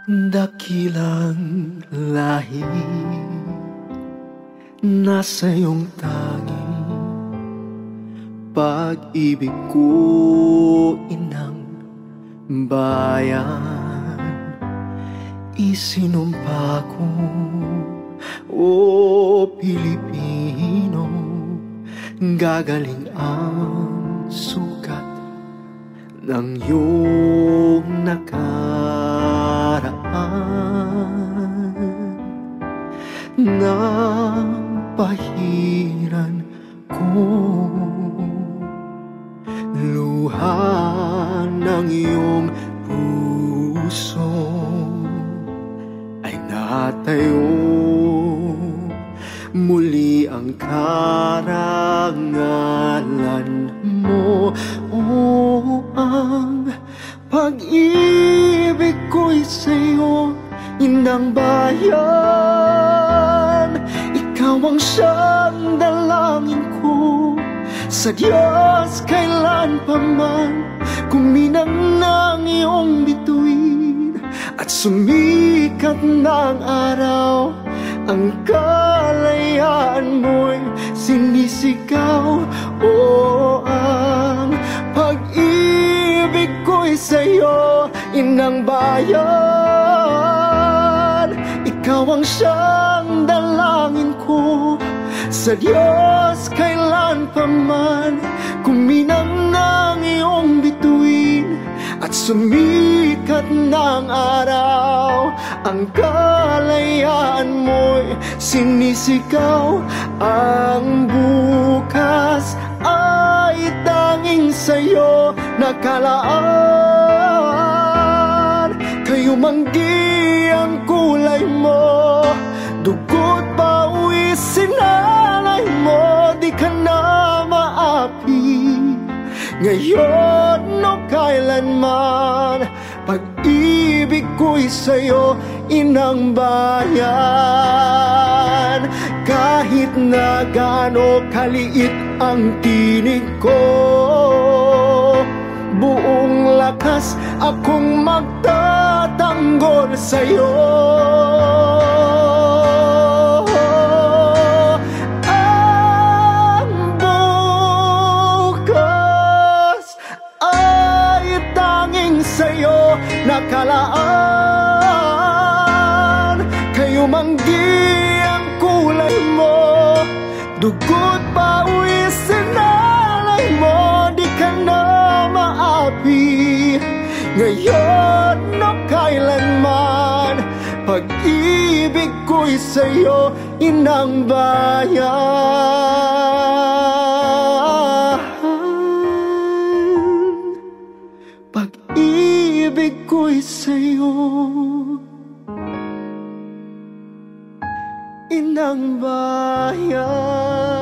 Dakilang lahi nasa iyong tanging pag-ibig ko, inang bayan. Isinumpa ko, o Pilipino, gagaling ang sukat ng iyong nakaraan. Napahiran ko luha ng iyong puso ay natayo muli ang karangalan mo. O ang pag-ibig ko'y sa'yo, inang bayan. Ikaw ang siyang dalangin ko sa Diyos kailan pa man. Kuminang ng iyong bituin at sumikat ng araw, ang kalayaan mo'y sinisigaw. O ang pag-ibig ko'y sa'yo, inang bayan. Ikaw ang siyang dalangin ko sa Diyos kailan pa man. Kuminang ng iyong bituin at sumikat ng araw, ang kalayaan mo'y sinisigaw. Ang bukas ay tanging sa'yo nakalaan. Kayo manggi ang kulay mo, dugo't pawis sinalay mo. Di ka na maapi ngayon o kailanman. Pag-ibig ko'y sa'yo, inang bayan. Kahit na gaano kaliit ang tinig ko, buong lakas akong magtatanggol sa'yo. Ang bukas ay tanging sa'yo nakalaan. Kayo manggi ang kulay mo, dugo't pawis sinalay mo. Di ka na maapi ngayon o kailanman. Pag-ibig ko'y sa'yo, inang bayan. Pag-ibig ko'y sa'yo, inang bayan.